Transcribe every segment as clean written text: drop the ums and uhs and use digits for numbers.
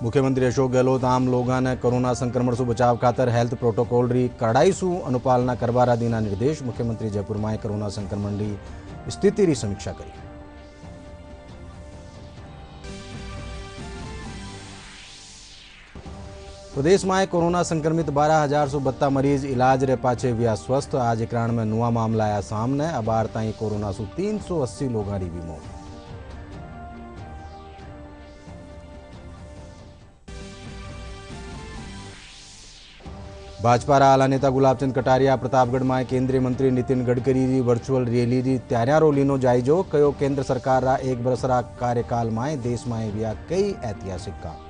मुख्यमंत्री अशोक गहलोत आम लोगों ने कोरोना संक्रमण से बचाव खातर हेल्थ प्रोटोकॉल री कड़ाई सु अनुपालना करवारा दीना निर्देश। मुख्यमंत्री जयपुर में कोरोना संक्रमण की स्थिति री समीक्षा करी। प्रदेश में कोरोना संक्रमित 12,072 मरीज इलाज रे पाछे व्या स्वस्थ। आज एकराण में नुआ मामला आया सामने। अबार ताई कोरोना सु 380 लोगों की भी मौत। भाजपा आला नेता गुलाबचंद कटारिया प्रतापगढ़ में केंद्रीय मंत्री नितिन गडकरी री वर्चुअल रैली री त्यारो लीनो जायजो। कहो केंद्र सरकार रा एक बरसरा कार्यकाल में देश में व्या कई ऐतिहासिक काम।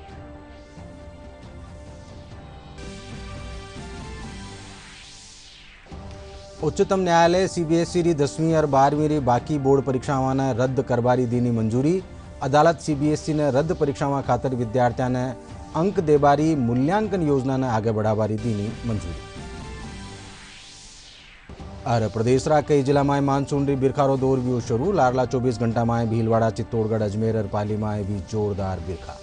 उच्चतम न्यायालय सीबीएसई री 10वीं और 12वीं री बाकी बोर्ड परीक्षाओं ने रद्द करवारी दीनी मंजूरी। अदालत सीबीएसई ने रद्द परीक्षाओं खातर विद्यार्थियों ने अंक देबारी मूल्यांकन योजना ने आगे बढ़ावारी दीनी मंजूरी। और प्रदेश रा कई जिला में मानसून री बिरखारो दौर भी शुरू। लारला 24 घंटा में भीलवाड़ा, चित्तौड़गढ़, अजमेर और पाली में भी जोरदार बिरखा।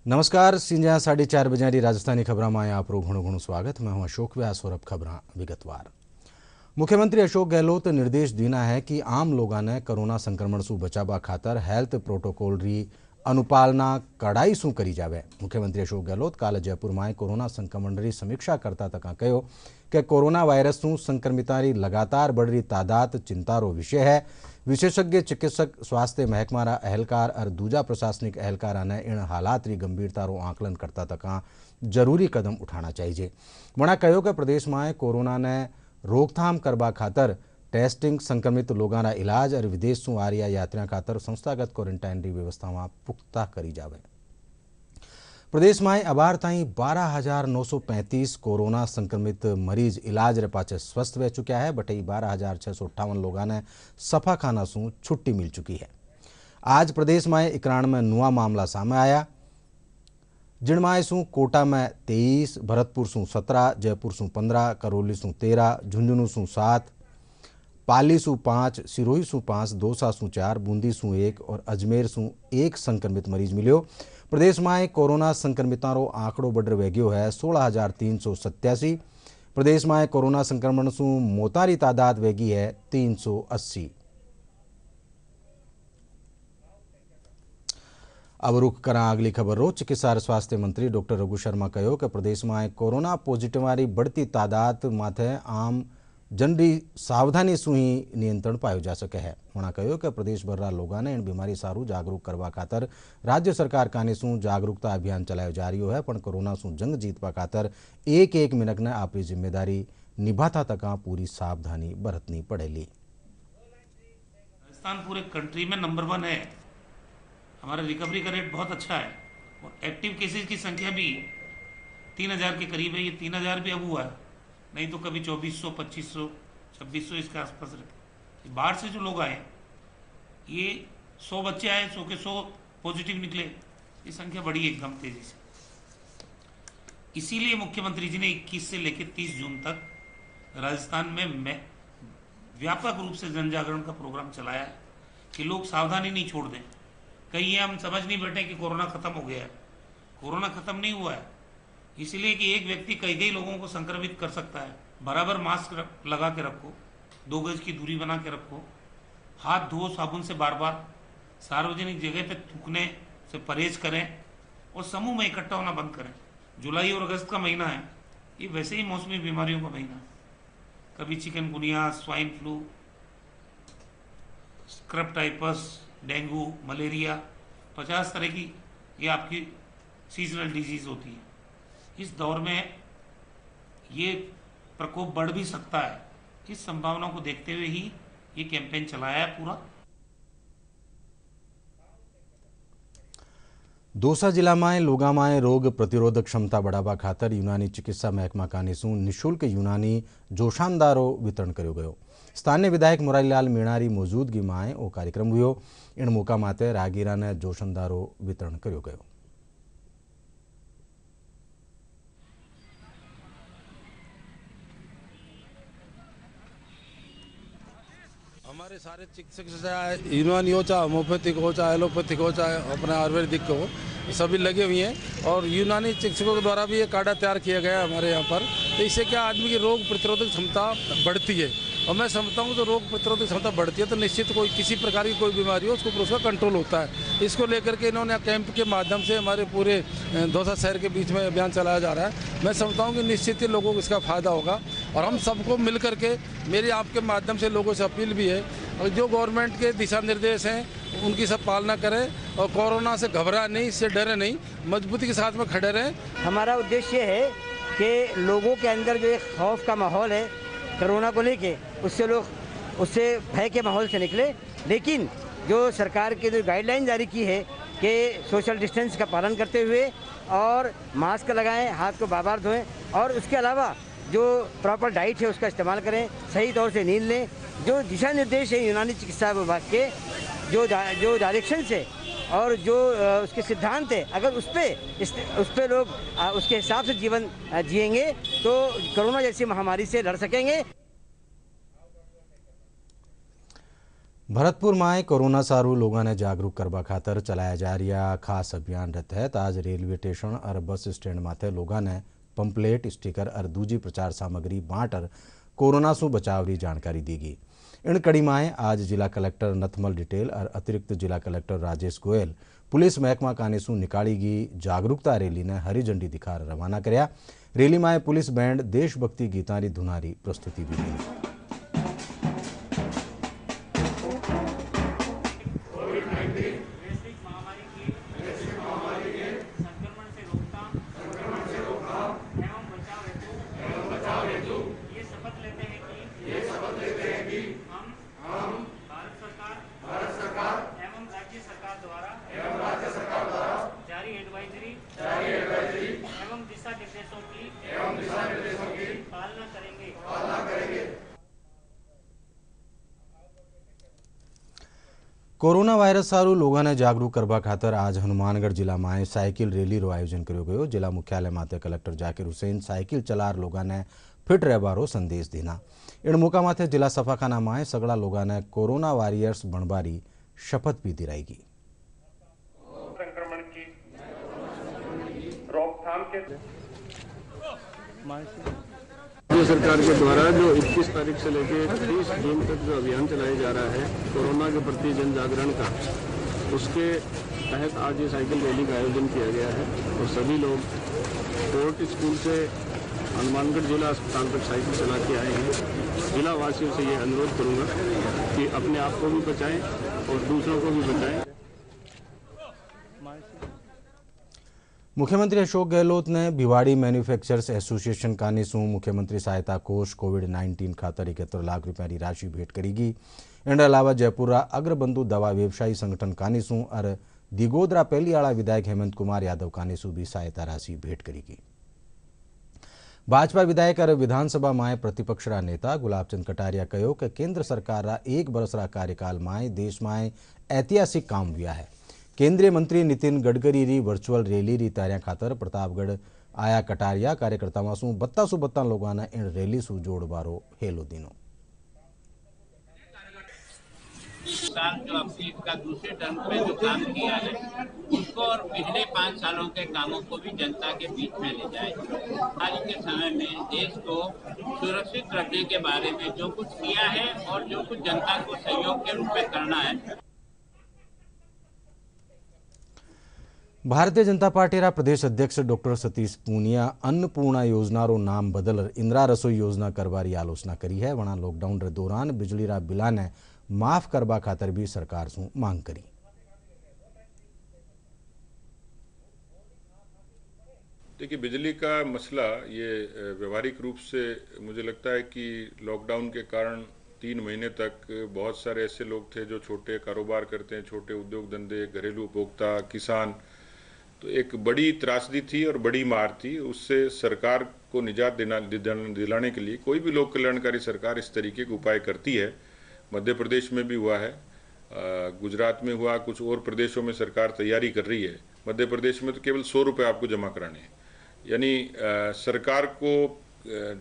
नमस्कार, सिंजा 4:30 बजे राजस्थानी खबर में आप घणु स्वागत। मैं हूं अशोक व्यास और अब खबर विगतवार। मुख्यमंत्री अशोक गहलोत निर्देश देना है कि आम लोगों ने कोरोना संक्रमण से बचावा खातर हेल्थ प्रोटोकॉल री अनुपालना कड़ाई सु करी जावे। मुख्यमंत्री अशोक गहलोत काल जयपुर में कोरोना संक्रमण री समीक्षा करता तक कहो कि कोरोना वायरस सु संक्रमितां री लगातार बढ़ रही तादाद चिंतारो विषय है। विशेषज्ञ चिकित्सक, स्वास्थ्य महकमा रा अहलकार और दूजा प्रशासनिक अहलकारा ने इन हालात री गंभीरतारो आकलन करता तक जरूरी कदम उठाना चाहिए। वणा कहो कि प्रदेश में कोरोना ने रोकथाम करवा खातर टेस्टिंग, संक्रमित लोगों का इलाज और विदेश से आ रहा यात्रियों खातर संस्थागत क्वारंटाइन की व्यवस्था पुख्ता करी जावे। प्रदेश में अबार ताई 12,935 कोरोना संक्रमित मरीज इलाज रे पाचे स्वस्थ रह चुका है। बटे 12,658 लोगों ने सफाखाना से छुट्टी मिल चुकी है। आज प्रदेश में 91 नुआ मामला सामने आया, जिनमें सु कोटा में 23, भरतपुर सु 17, जयपुर सु 15, करौली सु 13, झुंझुनू सु 7, पाली सु 5, सिरोही सु 5, दौसा सु 4, बूंदी सु 1 और अजमेर सु 1 संक्रमित मरीज मिलो। प्रदेश में कोरोना संक्रमितों रो आंकड़ो बढ़ वेग्यो है 16,387। प्रदेश में कोरोना संक्रमण सु मौतां री तादाद वेगी है 380। अब रुख करा अगली खबर रो। चिकित्सा और स्वास्थ्य मंत्री डॉक्टर रघु शर्मा कहो कि प्रदेश में कोरोना पॉजिटिव री बढ़ती तादाद माथे आम जनरी सावधानी सु ही नियंत्रण पायो जा सके है। उन्होंने कहो कि प्रदेश भर रा लोगों ने इन बीमारी सारू जागरूक करवा खातर राज्य सरकार काने सु जागरूकता अभियान चलायो जा रही है। पण कोरोना सु जंग जीतवा खातर एक एक मिनट ने अपनी जिम्मेदारी निभाता तक पूरी सावधानी बरतनी पड़ेगी। राजस्थान पूरे कंट्री में नंबर 1 है। हमारा रिकवरी का रेट बहुत अच्छा है और एक्टिव केसेस की संख्या भी 3,000 के करीब है। ये 3,000 भी अब हुआ है, नहीं तो कभी 2,400, 2,500, 2,600 इसके आसपास रहते। बाहर से जो लोग आए, ये 100 बच्चे आए, 100 के 100 पॉजिटिव निकले। ये संख्या बढ़ी एकदम तेजी से। इसीलिए मुख्यमंत्री जी ने 21 से लेकर 30 जून तक राजस्थान में व्यापक रूप से जन जागरण का प्रोग्राम चलाया है कि लोग सावधानी नहीं छोड़ दें। कहीं ये हम समझ नहीं बैठे कि कोरोना खत्म हो गया है। कोरोना खत्म नहीं हुआ है, इसलिए कि एक व्यक्ति कई लोगों को संक्रमित कर सकता है। बराबर मास्क लगा के रखो, 2 गज की दूरी बना के रखो, हाथ धो साबुन से बार बार, सार्वजनिक जगह पे थूकने से परहेज करें और समूह में इकट्ठा होना बंद करें। जुलाई और अगस्त का महीना है, ये वैसे ही मौसमी बीमारियों का महीना है। कभी chikungunya, swine flu, scrub typhus, dengue, malaria, 50 तरह की ये आपकी सीजनल डिजीज होती है। इस दौर में ये प्रकोप बढ़ भी सकता है। इस संभावना को देखते हुए ही ये कैंपेन चलाया है पूरा। દોસા જિલ્લામાં લોગામાં રોગ પ્રતિરોધક ક્ષમતા बढ़ावा ખાતર યુનાની ચિકિત્સા મહેકમા કાનિસું નિઃશુલ્ક યુનાની જોશાનદારો વિતરણ કર્યો ગયો। स्थानीय विधायक मुरारीलाल मीणारी मौजूदगी में वो कार्यक्रम हुआ। इन मौका माते रागीरा ने जोशनदारो वितरण कर्यो गयो। हमारे सारे चिकित्सक चाहे यूनानी हो, चाहे होम्योपैथिक हो, चाहे एलोपैथिक हो, चाहे अपने आयुर्वेदिक हो, सभी लगे हुए हैं। और यूनानी चिकित्सकों के द्वारा भी ये काढ़ा तैयार किया गया है हमारे यहाँ पर। तो इससे क्या आदमी की रोग प्रतिरोधक क्षमता बढ़ती है। और मैं समझता हूँ जो रोग प्रतिरोधक क्षमता बढ़ती है तो निश्चित कोई किसी प्रकार की कोई बीमारी हो उसको उसका कंट्रोल होता है। इसको लेकर के इन्होंने कैंप के माध्यम से हमारे पूरे दौसा शहर के बीच में अभियान चलाया जा रहा है। मैं समझता हूँ कि निश्चित ही लोगों को इसका फायदा होगा। और हम सबको मिल करके मेरी आपके माध्यम से लोगों से अपील भी है और जो गवर्नमेंट के दिशा निर्देश हैं उनकी सब पालना करें और कोरोना से घबरा नहीं, इससे डरे नहीं, मजबूती के साथ में खड़े रहें। हमारा उद्देश्य है कि लोगों के अंदर जो एक खौफ का माहौल है कोरोना को लेके, उससे भय के माहौल से निकले। लेकिन जो सरकार की जो गाइडलाइन जारी की है कि सोशल डिस्टेंस का पालन करते हुए और मास्क लगाएं, हाथ को बार बार धोएं और उसके अलावा जो प्रॉपर डाइट है उसका इस्तेमाल करें, सही तौर से नींद लें। जो दिशा निर्देश है यूनानी चिकित्सा विभाग के जो डायरेक्शंस है और जो उसके सिद्धांत है, अगर उस पे लोग उसके हिसाब से जीवन जिएंगे तो कोरोना जैसी महामारी से लड़ सकेंगे। भरतपुर में कोरोना सारू लोगों ने जागरूक करवा खातर चलाया जा रहा खास अभियान के तहत आज रेलवे स्टेशन और बस स्टैंड माथे लोगों ने पंपलेट, स्टिकर और दूजी प्रचार सामग्री बांटर कोरोना से बचाव की जानकारी दी गई। इन कड़ी में आज जिला कलेक्टर नथमल डिटेल और अतिरिक्त जिला कलेक्टर राजेश गोयल पुलिस महकमा कानिसू निकाली गई जागरूकता रैली ने हरी झंडी दिखा रवाना कराया। रैली में पुलिस बैंड देशभक्ति गीता की धुनारी प्रस्तुति भी दी। कोरोना वायरस सारू लोगों ने जागरूक करवा खातर आज हनुमानगढ़ जिला में साइकिल रैली रो आयोजन कर्यो गयो। जिला मुख्यालय माथे कलेक्टर जाकिर हुसैन साइकिल चलार लोगों ने फिट रहबारो संदेश देना। इन मौका माथे जिला सफाखाना में सगड़ा लोगों ने कोरोना वॉरियर्स बनबारी शपथ भी दिलाएगी। संक्रमण की रोकथाम के राज्य सरकार के द्वारा जो 21 तारीख से लेकर 30 जून तक जो अभियान चलाया जा रहा है कोरोना के प्रति जन जागरण का, उसके तहत आज ये साइकिल रैली का आयोजन किया गया है। और सभी लोग कोर्ट स्कूल से हनुमानगढ़ जिला अस्पताल तक साइकिल चला के आए हैं। जिला वासियों से ये अनुरोध करूंगा कि अपने आप को भी बचाएं और दूसरों को भी बचाएं। मुख्यमंत्री अशोक गहलोत ने भिवाड़ी मैन्युफैक्चरर्स एसोसिएशन कानिसू मुख्यमंत्री सहायता कोष कोविड-19 खातर 71 लाख रुपया की राशि भेंट करेगी। इन अलावा जयपुरा अग्रबंधु दवा व्यवसायी संगठन कानिसू और दिगोदरा पेलियाड़ा विधायक हेमंत कुमार यादव कानिसू भी सहायता राशि भेंट करेगी। भाजपा विधायक और विधानसभा में प्रतिपक्ष नेता गुलाबचंद कटारिया कहो कि केंद्र सरकार 1 बरस कार्यकाल में देश में ऐतिहासिक काम हुआ है। केंद्रीय मंत्री नितिन गडकरी री वर्चुअल रैली री तैयारियां खातर प्रतापगढ़ आया कटारिया कार्यकर्ताओं सु बत्ता लोगों ने इन रैली सु जोड़बारो हेलो दिनो। साल जो अपनी इसका दूसरे टर्म पे जो काम किया है उसको और पिछले 5 सालों के कामों को भी जनता के बीच में ले जाए। आज के समय में देश को सुरक्षित रखने के बारे में जो कुछ किया है और जो कुछ जनता को सहयोग के रूप में करना है। भारतीय जनता पार्टी प्रदेश अध्यक्ष डॉक्टर सतीश पूनिया अन्नपूर्णा योजना रो नाम बदल इंदिरा रसोई योजना करवारी आलोचना करी है। वहां लॉकडाउन रे दौरान बिजली रा बिला ने माफ करवा खातर भी सरकार से मांग करी। देखिए, बिजली का मसला ये व्यवहारिक रूप से मुझे लगता है कि लॉकडाउन के कारण 3 महीने तक बहुत सारे ऐसे लोग थे जो छोटे कारोबार करते हैं, छोटे उद्योग धंधे, घरेलू उपभोक्ता, किसान, तो एक बड़ी त्रासदी थी और बड़ी मार थी। उससे सरकार को निजात दिलाने के लिए कोई भी लोक कल्याणकारी सरकार इस तरीके के उपाय करती है। मध्य प्रदेश में भी हुआ है, गुजरात में हुआ, कुछ और प्रदेशों में सरकार तैयारी कर रही है। मध्य प्रदेश में तो केवल 100 रुपये आपको जमा कराने हैं। यानी सरकार को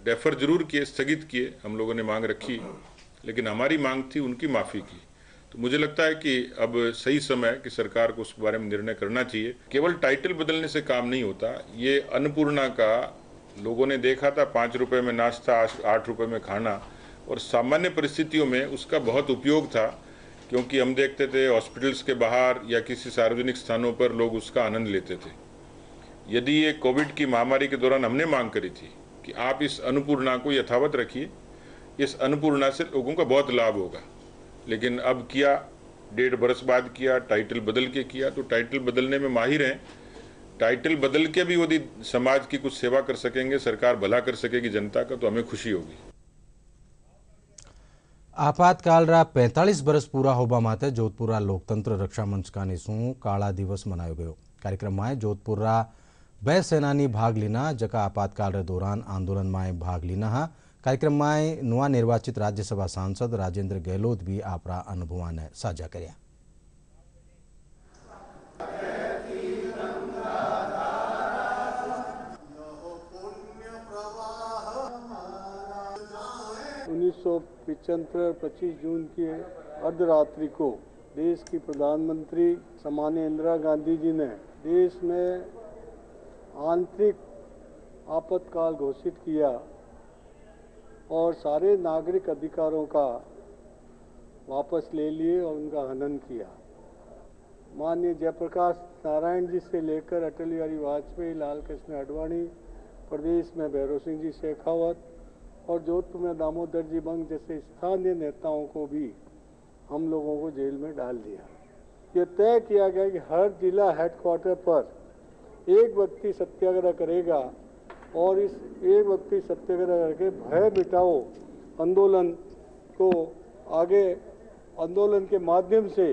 डेफर जरूर किए, स्थगित किए, हम लोगों ने मांग रखी, लेकिन हमारी मांग थी उनकी माफ़ी की। तो मुझे लगता है कि अब सही समय है कि सरकार को उस बारे में निर्णय करना चाहिए। केवल टाइटल बदलने से काम नहीं होता। ये अन्नपूर्णा का लोगों ने देखा था, 5 रुपये में नाश्ता, 8 रुपये में खाना, और सामान्य परिस्थितियों में उसका बहुत उपयोग था, क्योंकि हम देखते थे हॉस्पिटल्स के बाहर या किसी सार्वजनिक स्थानों पर लोग उसका आनंद लेते थे। यदि ये कोविड की महामारी के दौरान हमने मांग करी थी कि आप इस अन्नपूर्णा को यथावत रखिए, इस अन्नपूर्णा से लोगों का बहुत लाभ होगा, लेकिन अब किया, 1.5 बरस बाद किया, टाइटल बदल के किया। तो टाइटल बदलने में माहिर हैं। टाइटल बदल के भी यदि समाज की कुछ सेवा कर सकेंगे, सरकार भला कर सकेगी जनता का, तो हमें खुशी होगी। आपातकाल 45 વર્ષ પૂરા હોવા માટે જોધપુરા લોકતંત્ર રક્ષા મંચ કાની શું કાળા દિવસ મનાયો ગયો। કાર્યક્રમમાં જોધપુરા 2 સેનાની ભાગ લીના જકા आपातकाल दौरान आंदोलन में भाग लीना। कार्यक्रम में नवा निर्वाचित राज्यसभा सांसद राजेंद्र गहलोत भी आपरा अनुभव ने साझा कर्या। $1975 25 जून की अर्धरात्रि को देश की प्रधानमंत्री सम्माननीय इंदिरा गांधी जी ने देश में आंतरिक आपातकाल घोषित किया और सारे नागरिक अधिकारों का वापस ले लिए और उनका हनन किया। माननीय जयप्रकाश नारायण जी से लेकर अटल बिहारी वाजपेयी, लाल कृष्ण आडवाणी, प्रदेश में भैरव सिंह जी शेखावत और जोधपुर में दामोदर जी बंग जैसे स्थानीय नेताओं को भी हम लोगों को जेल में डाल दिया। ये तय किया गया कि हर जिला हेडक्वार्टर पर एक व्यक्ति सत्याग्रह करेगा और इस एक व्यक्ति सत्याग्रह करके भय मिटाओ आंदोलन को आगे, आंदोलन के माध्यम से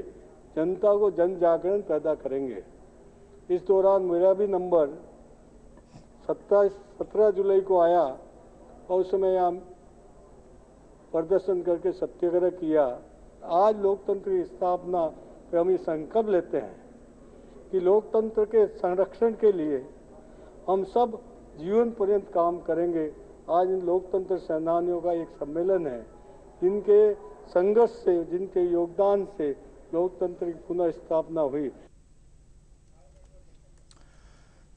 जनता को जन जागरण पैदा करेंगे। इस दौरान मेरा भी नंबर 17 जुलाई को आया और उस समय हम प्रदर्शन करके सत्याग्रह किया। आज लोकतंत्र की स्थापना पर हम ये संकल्प लेते हैं कि लोकतंत्र के संरक्षण के लिए हम सब जीवन पर्यंत काम करेंगे। आज इन लोकतंत्र सेनानियों का एक सम्मेलन है, जिनके संघर्ष से, जिनके योगदान से लोकतंत्र की पुनः स्थापना हुई।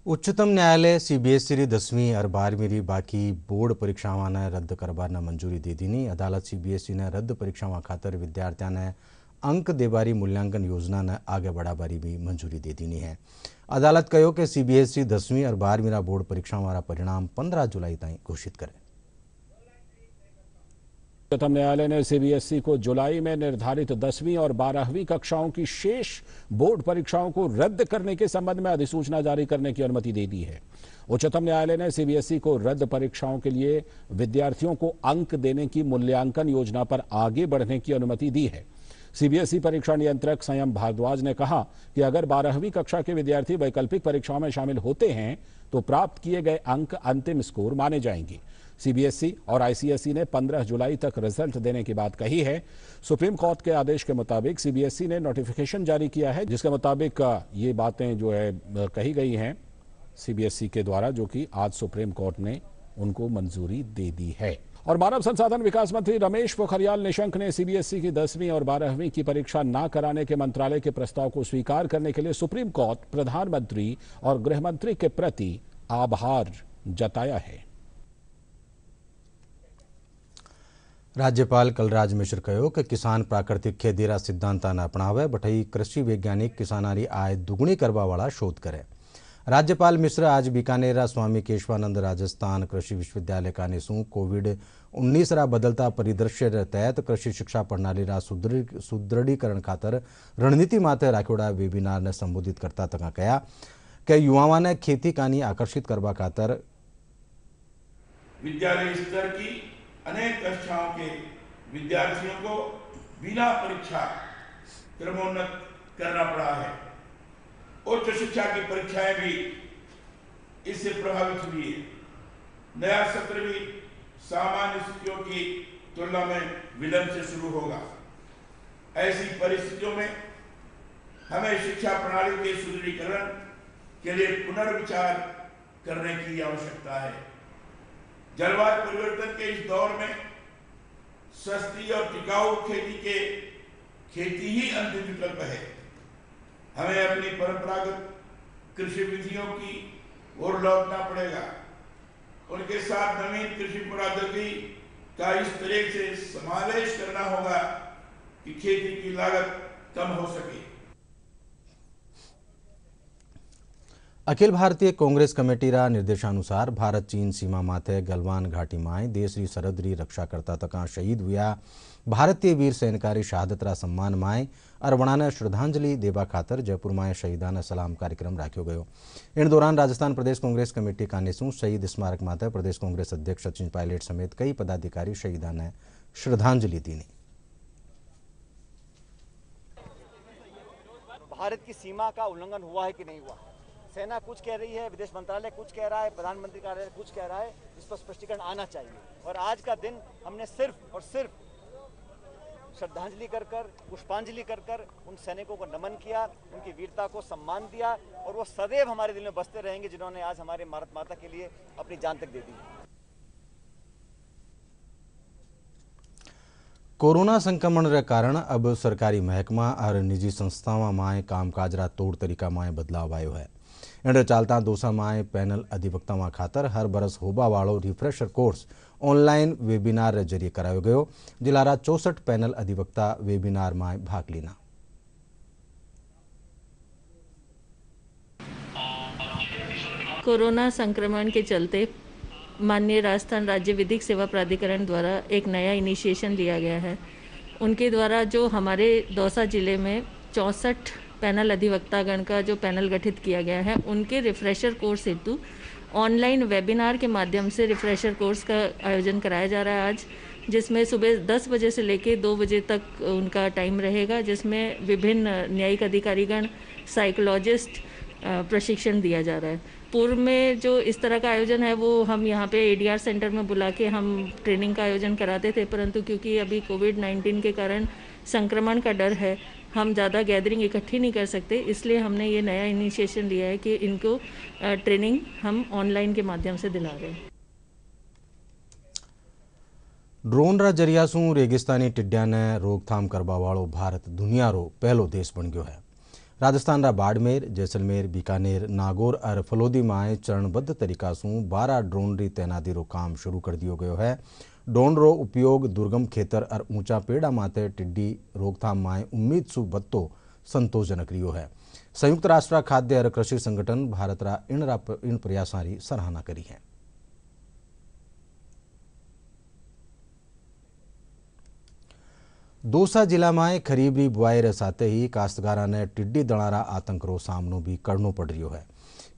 उच्चतम न्यायालय सीबीएसई 10वीं और 12वीं बाकी बोर्ड परीक्षाओं ने रद्द करवाना मंजूरी दे दी। अदालत सीबीएसई ने रद्द परीक्षाओं खातर विद्यार्थियों ने अंक देबारी मूल्यांकन योजना ने आगे बढ़ाबारी भी मंजूरी दे दी है। अदालत कहो कि सीबीएसई 10वीं और 12वीं बोर्ड परीक्षाओं वाला परिणाम 15 जुलाई तक घोषित करे। उच्चतम न्यायालय ने सीबीएसई को जुलाई में निर्धारित 10वीं और 12वीं कक्षाओं की शेष बोर्ड परीक्षाओं को रद्द करने के संबंध में अधिसूचना जारी करने की अनुमति दे दी है। उच्चतम न्यायालय ने सीबीएसई को रद्द परीक्षाओं के लिए विद्यार्थियों को अंक देने की मूल्यांकन योजना पर आगे बढ़ने की अनुमति दी है। सीबीएसई परीक्षा नियंत्रक संयम भारद्वाज ने कहा कि अगर 12वीं कक्षा के विद्यार्थी वैकल्पिक परीक्षाओं में शामिल होते हैं तो प्राप्त किए गए अंक अंतिम स्कोर माने जाएंगे। सीबीएसई और आईसीएसई ने 15 जुलाई तक रिजल्ट देने की बात कही है। सुप्रीम कोर्ट के आदेश के मुताबिक सीबीएसई ने नोटिफिकेशन जारी किया है, जिसके मुताबिक ये बातें जो है कही गई हैं सीबीएसई के द्वारा, जो कि आज सुप्रीम कोर्ट ने उनको मंजूरी दे दी है। और मानव संसाधन विकास मंत्री रमेश पोखरियाल निशंक ने सीबीएसई की 10वीं और 12वीं की परीक्षा न कराने के मंत्रालय के प्रस्ताव को स्वीकार करने के लिए सुप्रीम कोर्ट, प्रधानमंत्री और गृह मंत्री के प्रति आभार जताया है। राज्यपाल कलराज मिश्र कहो कि किसान प्राकृतिक खेती सिद्धांत ने अपनावे, बठई कृषि वैज्ञानिक किसानारी आय दुगुणी करवा वाला शोध करे। राज्यपाल मिश्र आज बीकानेर स्वामी केशवानंद राजस्थान कृषि विश्वविद्यालय का निशु कोविड-19 बदलता परिदृश्य तहत कृषि शिक्षा प्रणाली सुदृढ़ीकरण खातर रणनीति माथे राख्योड़ा वेबिनार ने संबोधित करता तक कहा कि युवाओं ने खेती कानी आकर्षित करवा खातर विद्यालय स्तर की अनेक कक्षाओं के विद्यार्थियों को बिना परीक्षा क्रमोन्नत करना पड़ा है। उच्च शिक्षा की परीक्षाएं भी इससे प्रभावित हुई है। नया सत्र भी सामान्य स्थितियों की तुलना में विलंब से शुरू होगा। ऐसी परिस्थितियों में हमें शिक्षा प्रणाली के सुदृढ़ीकरण के लिए पुनर्विचार करने की आवश्यकता है। जलवायु परिवर्तन के इस दौर में सस्ती और टिकाऊ खेती ही अंतिम विकल्प है। हमें अपनी परंपरागत कृषि विधियों की ओर लौटना पड़ेगा। उनके साथ नवीन कृषि प्रौद्योगिकी का इस तरह से समावेश करना होगा कि खेती की लागत कम हो सके। अखिल भारतीय कांग्रेस कमेटीरा निर्देशानुसार भारत चीन सीमा माथे गलवान घाटी में देशरी सरहदरी रक्षा करता तक शहीद हुआ भारतीय वीर सैनिकारी शहादतरा सम्मान में अरवणाने श्रद्धांजलि देवा खातर जयपुर में शहीदाना सलाम कार्यक्रम राख्यो गयो। इन दौरान राजस्थान प्रदेश कांग्रेस कमेटी कानेसू शहीद स्मारक माथे प्रदेश कांग्रेस अध्यक्ष सचिन पायलट समेत कई पदाधिकारी शहीदाने श्रद्धांजलि दी। भारत की सीमा का उल्लंघन हुआ है कि नहीं हुआ, सेना कुछ कह रही है, विदेश मंत्रालय कुछ कह रहा है, प्रधानमंत्री कार्यालय कुछ कह रहा है, इस पर स्पष्टीकरण आना चाहिए। और आज का दिन हमने सिर्फ और सिर्फ श्रद्धांजलि कर पुष्पांजलि कर उन सैनिकों को नमन किया, उनकी वीरता को सम्मान दिया और वो सदैव हमारे दिल में बसते रहेंगे जिन्होंने आज हमारे भारत माता के लिए अपनी जान तक दे दी। कोरोना संक्रमण के कारण अब सरकारी महकमा और निजी संस्थाओं में कामकाज तौर तरीका में बदलाव आयो है। इन चालता दोसा में पैनल अधिवक्ताओं खातर हर बरस होबा वालों रिफ्रेशर कोर्स ऑनलाइन वेबिनार जरिए करायो गयो। जिलारा 64 पैनल अधिवक्ता वेबिनार में भाग लेना। कोरोना संक्रमण के चलते माननीय राजस्थान राज्य विधिक सेवा प्राधिकरण द्वारा एक नया इनिशिएशन लिया गया है। उनके द्वारा जो हमारे दौसा जिले में 64 पैनल अधिवक्तागण का जो पैनल गठित किया गया है, उनके रिफ्रेशर कोर्स हेतु ऑनलाइन वेबिनार के माध्यम से रिफ्रेशर कोर्स का आयोजन कराया जा रहा है आज, जिसमें सुबह 10 बजे से लेकर 2 बजे तक उनका टाइम रहेगा, जिसमें विभिन्न न्यायिक अधिकारीगण, साइकोलॉजिस्ट प्रशिक्षण दिया जा रहा है। पूर्व में जो इस तरह का आयोजन है वो हम यहाँ पे एडीआर सेंटर में बुला के हम ट्रेनिंग का आयोजन कराते थे, परंतु क्योंकि अभी कोविड-19 के कारण संक्रमण का डर है, हम ज़्यादा गैदरिंग इकट्ठी नहीं कर सकते, इसलिए हमने ये नया इनिशिएशन लिया है कि इनको ट्रेनिंग हम ऑनलाइन के माध्यम से दिला रहे हैं। ड्रोन रा जरिया सु रेगिस्तानी टिड्डिया ने रोकथाम करवा वालों भारत दुनिया रो पहलो देश बन गयो है। राजस्थान रा बाड़मेर, जैसलमेर, बीकानेर, नागौर और फलोदी में चरणबद्ध तरीका सु 12 ड्रोन री तैनाती रो काम शुरू कर दियो गयो है। ड्रोन रो उपयोग दुर्गम खेतर और ऊंचा पेड़ा माते टिड्डी रोकथाम में उम्मीद सु बत्तो संतोषजनक रियो है। संयुक्त राष्ट्र खाद्य और कृषि संगठन भारत रा इन प्रयासों की सराहना करी है। दौसा जिला में खरीब री बुआई रे साथे ही काश्तकारा ने टिड्डी दड़ारा आतंक रो सामनो भी करनो पड़ रियो है।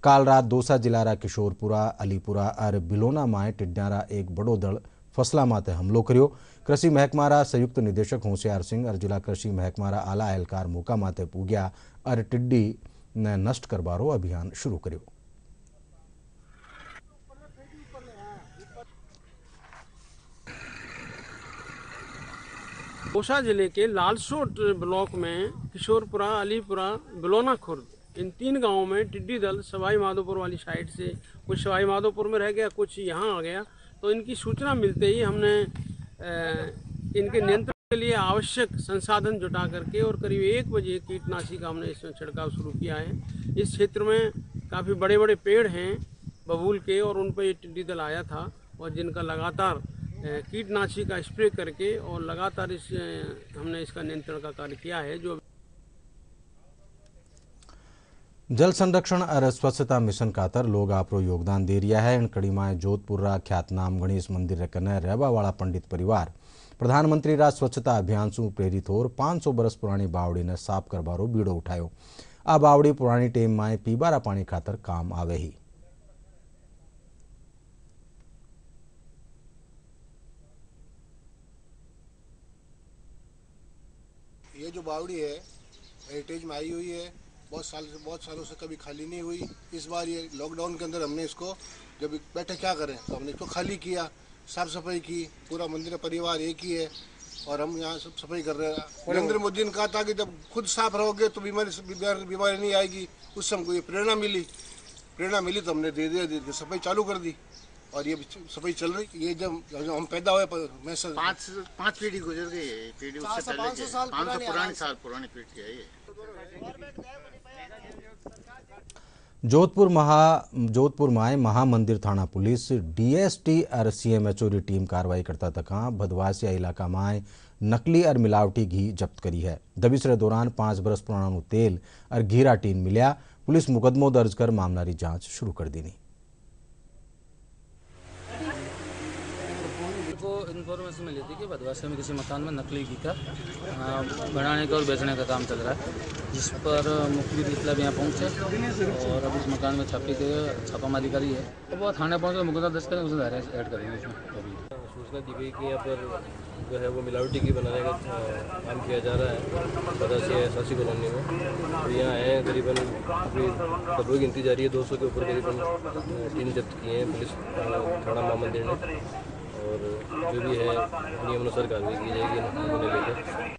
काल रात दौसा जिलारा किशोरपुरा, अलीपुरा और बिलोना में टिड्डियारा एक बड़ो दल फसला माते हमलो करियो। कृषि महकमारा संयुक्त निदेशक होशियार सिंह और जिला कृषि महकमारा आला एहलकार मौका माते पूग्या और टिड्डी ने नष्ट करवारो अभियान शुरू करियो। दौसा जिले के लालसोट ब्लॉक में किशोरपुरा, अलीपुरा, बिलोना खुर्द इन 3 गांवों में टिड्डी दल सवाई माधोपुर वाली साइड से, कुछ सवाई माधोपुर में रह गया, कुछ यहाँ आ गया। तो इनकी सूचना मिलते ही हमने इनके नियंत्रण के लिए आवश्यक संसाधन जुटा करके और करीब 1 बजे कीटनाशी का हमने इसमें छिड़काव शुरू किया है। इस क्षेत्र में काफ़ी बड़े बड़े पेड़ हैं बबूल के और उन पर ये टिड्डी दल आया था और जिनका लगातार कीटनाशी का स्प्रे करके और लगातार हमने इसका नियंत्रण का कार्य किया है। जो जल संरक्षण और स्वच्छता मिशन खातर लोग आपरो योगदान दे रिया है। इन कड़ी में जोधपुर रा ख्यातनाम गणेश मंदिर रे कने रहवा वाला पंडित परिवार प्रधानमंत्री रा स्वच्छता अभियान सु प्रेरित होर 500 बरस पुरानी बावड़ी ने साफ करवारो बीड़ो उठायो। आ बावड़ी पुरानी टेम में पीबारा पानी खातर काम आवे ही। ये जो बावड़ी है हेरिटेज में आई हुई है बहुत सालों से कभी खाली नहीं हुई। इस बार ये लॉकडाउन के अंदर हमने इसको जब बैठे क्या करें तो हमने इसको खाली किया, साफ सफाई की। पूरा मंदिर परिवार एक ही है और हम यहाँ सब सफाई कर रहे हैं। नरेंद्र मोदी ने कहा था कि जब खुद साफ रहोगे तो बीमारी नहीं आएगी। उस समय को ये प्रेरणा मिली तो हमने धीरे धीरे सफाई चालू कर दी और ये सफाई चल रही। ये जब हम पैदा हुए मैं पाँच पीढ़ी गुजर गई है। पीढ़ी उससे पहले 500 पुरानी पीढ़ी है ये। जोधपुर माय महामंदिर थाना पुलिस डीएसटी और सीएमएचओ री टीम कार्रवाई करता तक भदवासिया इलाका में नकली और मिलावटी घी जब्त करी है। दबिश रे दौरान 5 बरस पुराना तेल और घीरा टीन मिल्या। पुलिस मुकदमो दर्ज कर मामला री जांच शुरू कर दी। इन्फॉर्मेशन मिली थी कि भदवासिया में किसी मकान में नकली घी का बनाने का और बेचने का काम चल रहा है, जिस पर मुखबिर इतला यहाँ पहुँचे और अब इस मकान में छापामारी करी है। तो वो थाने पहुँचे मुकदमा दर्ज करें, उसे दायरे ऐड करेंगे उसमें। अभी सूचना दी गई कि यहाँ पर जो है वो मिलावटी घी बनाने का काम किया जा रहा है भदवासिया एसआरसी कॉलोनी में। तो यहाँ आए हैं करीबन अभी गिनती जा रही है 200 के ऊपर करीबन टीन जब्त किए हैं पुलिस थाना महामंदिर ने और जो भी है नियमानुसार कार्रवाई की जाएगी उन्हें लेकर।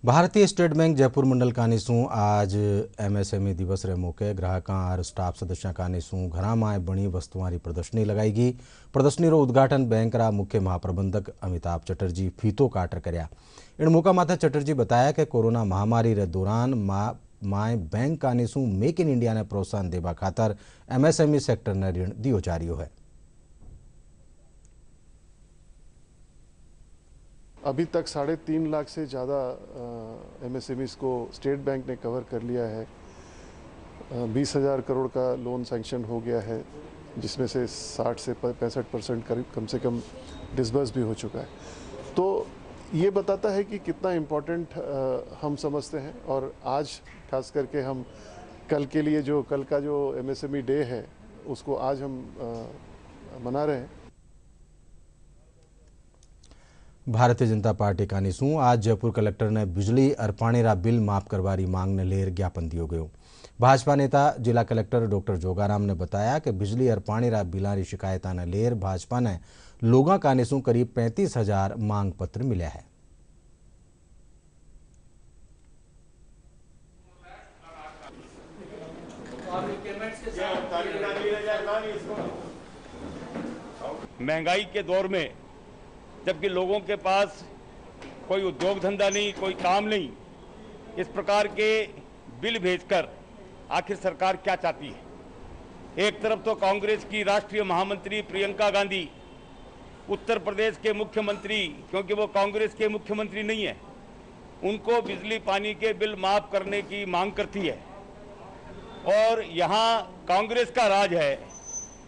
भारतीय स्टेट बैंक जयपुर मंडल कानीसू आज एमएसएमई दिवस रे मौके ग्राहकों और स्टाफ सदस्यों कानीसू घरा में बनी वस्तुओं की प्रदर्शनी लगाईगी। प्रदर्शनी रो उद्घाटन बैंक रा मुख्य महाप्रबंधक अमिताभ चटर्जी फीतो काटर कर्या। इन मौका माथे चटर्जी बताया कि कोरोना महामारी रे दौरान माय बैंक कानीसू मेक इन इंडिया ने प्रोत्साहन देवा खातर एमएसएमई सेक्टर ने ऋण दियो जा रही है। अभी तक 3.5 लाख से ज़्यादा एमएसएमईज को स्टेट बैंक ने कवर कर लिया है। 20,000 करोड़ का लोन सैंक्शन हो गया है, जिसमें से 60 से 65% करीब कम से कम डिसबर्स भी हो चुका है। तो ये बताता है कि कितना इम्पोर्टेंट हम समझते हैं और आज खास करके हम कल का जो एमएसएमई डे है उसको आज हम मना रहे हैं। भारतीय जनता पार्टी कानीसू आज जयपुर कलेक्टर ने बिजली और पानी रा बिल माफ करवारी मांग ने लेर ज्ञापन दियो गयो। भाजपा नेता जिला कलेक्टर डॉक्टर जोगाराम ने बताया कि बिजली और पानी रा बिला री शिकायत ने लेर भाजपा ने लोगों कानीसू करीब 35,000 मांग पत्र मिले है। महंगाई के दौर में जबकि लोगों के पास कोई उद्योग धंधा नहीं, कोई काम नहीं, इस प्रकार के बिल भेजकर आखिर सरकार क्या चाहती है। एक तरफ तो कांग्रेस की राष्ट्रीय महामंत्री प्रियंका गांधी उत्तर प्रदेश के मुख्यमंत्री, क्योंकि वो कांग्रेस के मुख्यमंत्री नहीं है, उनको बिजली पानी के बिल माफ करने की मांग करती है और यहाँ कांग्रेस का राज है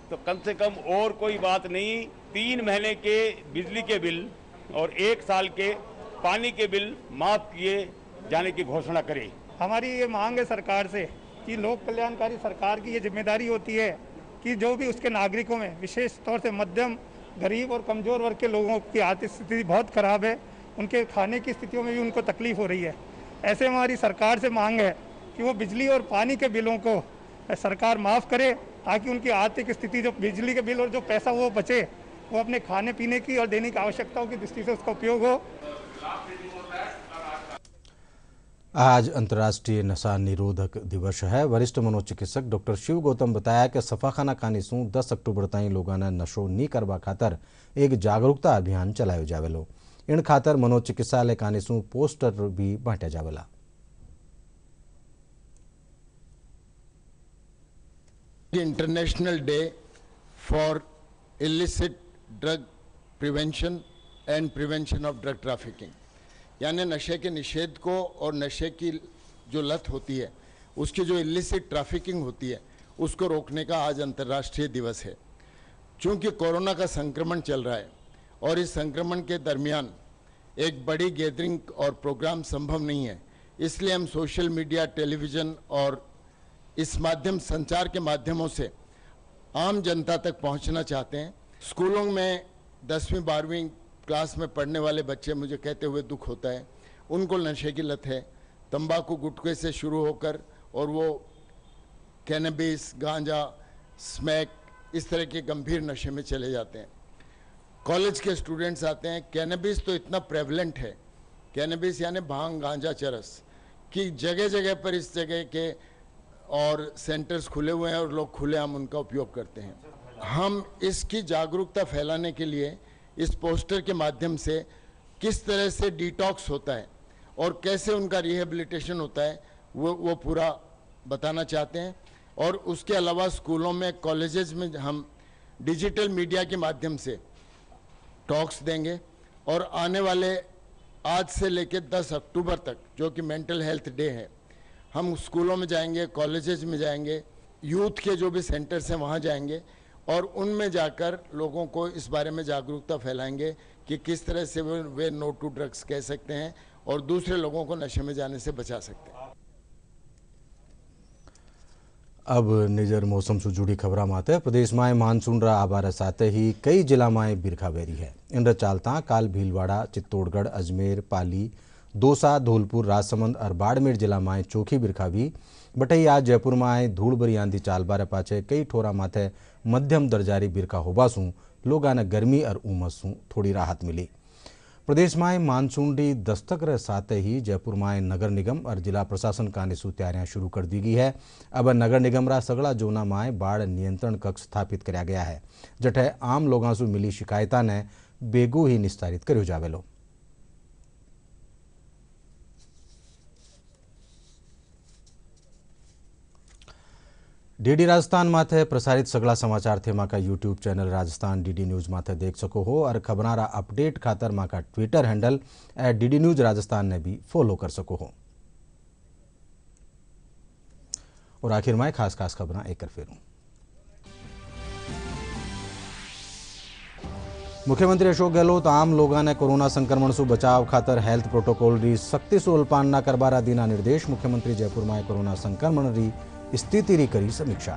तो कम से कम और कोई बात नहीं, 3 महीने के बिजली के बिल और 1 साल के पानी के बिल माफ किए जाने की घोषणा करे। हमारी ये मांग है सरकार से कि लोक कल्याणकारी सरकार की ये जिम्मेदारी होती है कि जो भी उसके नागरिकों में विशेष तौर से मध्यम, गरीब और कमज़ोर वर्ग के लोगों की आर्थिक स्थिति बहुत खराब है, उनके खाने की स्थितियों में भी उनको तकलीफ हो रही है। ऐसे हमारी सरकार से मांग है कि वो बिजली और पानी के बिलों को सरकार माफ़ करे ताकि उनकी आर्थिक स्थिति, जो बिजली के बिल और जो पैसा वो बचे, वो अपने खाने पीने की और दैनिक आवश्यकताओं की दृष्टि से उसका उपयोग हो। आज अंतर्राष्ट्रीय नशा निरोधक दिवस है। वरिष्ठ मनोचिकित्सक डॉक्टर शिव गौतम बताया कि सफाखाना कानीसू 10 अक्टूबर ताईं लोगों ने नशो नहीं करवा खातर एक जागरूकता अभियान चलायो जावेलो। इन खातर मनोचिकित्सालय कानीसू पोस्टर भी बांटा जावेला। International day for illicit drug prevention and prevention of drug trafficking, यानी नशे के निषेध को और नशे की जो लत होती है उसकी जो illicit ट्रैफिकिंग होती है उसको रोकने का आज अंतर्राष्ट्रीय दिवस है। चूँकि कोरोना का संक्रमण चल रहा है और इस संक्रमण के दरमियान एक बड़ी गैदरिंग और प्रोग्राम संभव नहीं है, इसलिए हम सोशल मीडिया, टेलीविज़न और इस माध्यम संचार के माध्यमों से आम जनता तक पहुंचना चाहते हैं। स्कूलों में 10वीं 12वीं क्लास में पढ़ने वाले बच्चे मुझे कहते हुए दुख होता है, उनको नशे की लत है। तंबाकू गुटखे से शुरू होकर और वो कैनबिस, गांजा, स्मैक, इस तरह के गंभीर नशे में चले जाते हैं। कॉलेज के स्टूडेंट्स आते हैं। कैनबिस तो इतना प्रेवलेंट है, कैनबिस यानी भांग, गांजा, चरस, कि जगह जगह पर इस जगह के और सेंटर्स खुले हुए हैं और लोग खुलेआम उनका उपयोग करते हैं। हम इसकी जागरूकता फैलाने के लिए इस पोस्टर के माध्यम से किस तरह से डिटॉक्स होता है और कैसे उनका रिहेबिलिटेशन होता है वो पूरा बताना चाहते हैं। और उसके अलावा स्कूलों में, कॉलेजेस में हम डिजिटल मीडिया के माध्यम से टॉक्स देंगे और आने वाले आज से लेकर 10 अक्टूबर तक, जो कि मेंटल हेल्थ डे है, हम स्कूलों में जाएंगे, कॉलेजेस में जाएंगे, यूथ के जो भी सेंटर्स हैं वहाँ जाएंगे और उनमें जाकर लोगों को इस बारे में जागरूकता फैलाएंगे कि किस तरह से वे नो टू ड्रग्स कह सकते हैं और दूसरे लोगों को नशे में जाने से बचा सकते हैं। अब निजर मौसम से जुड़ी खबर माते प्रदेश में मानसून रा आबार साथ ही कई जिला में बिरखा बेरी है। इन चालता काल भीलवाड़ा, चित्तौड़गढ़, अजमेर, पाली, दौसा, धौलपुर, राजसमंद और बाड़मेर जिला में चोखी बिरखा भी बटई आज जयपुर में धूल भरी आंधी चाल बारे पाछे कई ठोरा माथे मध्यम दर्जारी बिरखा होबासू लोगों ने गर्मी और उमस सू थोड़ी राहत मिली। प्रदेश में मानसून री दस्तक रे साथ ही जयपुर में नगर निगम और जिला प्रशासन का सू तैयारियां शुरू कर दी गई है। अब नगर निगम रा सगड़ा जोना में बाढ़ नियंत्रण कक्ष स्थापित कराया गया है, जठे आम लोगों से मिली शिकायता ने बेगू ही निस्तारित कर्यो जावेलो। डीडी राजस्थान माथे प्रसारित सगला समाचार थे माका YouTube channel Rajasthan DD news माथे देख सको हो और खबरारा अपडेट खातर माका Twitter handle @DD news Rajasthan ने भी फॉलो कर सको हो। और आखिर में खास खबरां एक कर फेरूं। मुख्यमंत्री अशोक गहलोत आम लोगों ने कोरोना संक्रमण से बचाव खातर हेल्थ प्रोटोकॉल री सख्ती से उल्पालना करवारा दीना निर्देश। मुख्यमंत्री जयपुर में कोरोना संक्रमण री स्थिति री करी समीक्षा।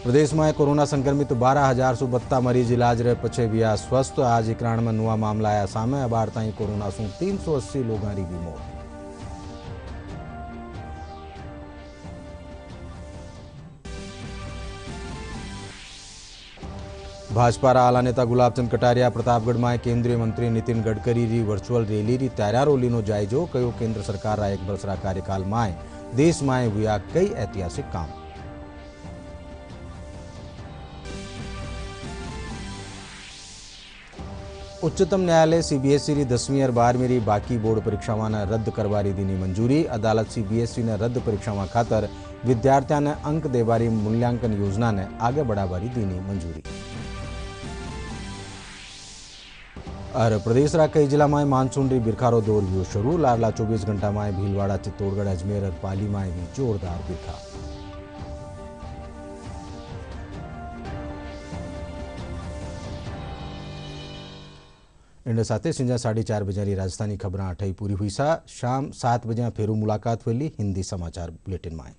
प्रदेश में कोरोना संक्रमित 12,072 मरीज इलाज रे पछे बिया स्वस्थ। आज 91 नवा मामला आया सामे। अबार ताई कोरोना से 380 लोगों री भी मौत। भाजपा रा आला नेता गुलाबचंद कटारिया प्रतापगढ़ में केंद्रीय मंत्री नितिन गडकरी री वर्चुअल रैली री तैयारो लीनो जायजो कयो। केंद्र सरकार रा 1 वर्ष रा कार्यकाल में देश में हुआ कई ऐतिहासिक काम। उच्चतम न्यायालय सीबीएसई री 10वीं और 12वीं री बाकी बोर्ड परीक्षावां ने रद्द करवारी दीनी मंजूरी। अदालत सीबीएसई ने रद्द परीक्षावां खातर विद्यार्थियों ने अंक देवारी मूल्यांकन योजना ने आगे बढ़ावारी दीनी मंजूरी। और प्रदेश रा कई जिला में मानसून री बिरखारो दौर हुआ शुरू। लारला 24 घंटा में भीलवाड़ा, चित्तौड़गढ़, अजमेर और पाली में भी जोरदार बिरखा। इन साथ संजा 4:30 बजे राजस्थानी खबरां अठाई पूरी हुई सा। शाम 7 बजे फेरू मुलाकात हुई हिंदी समाचार बुलेटिन में।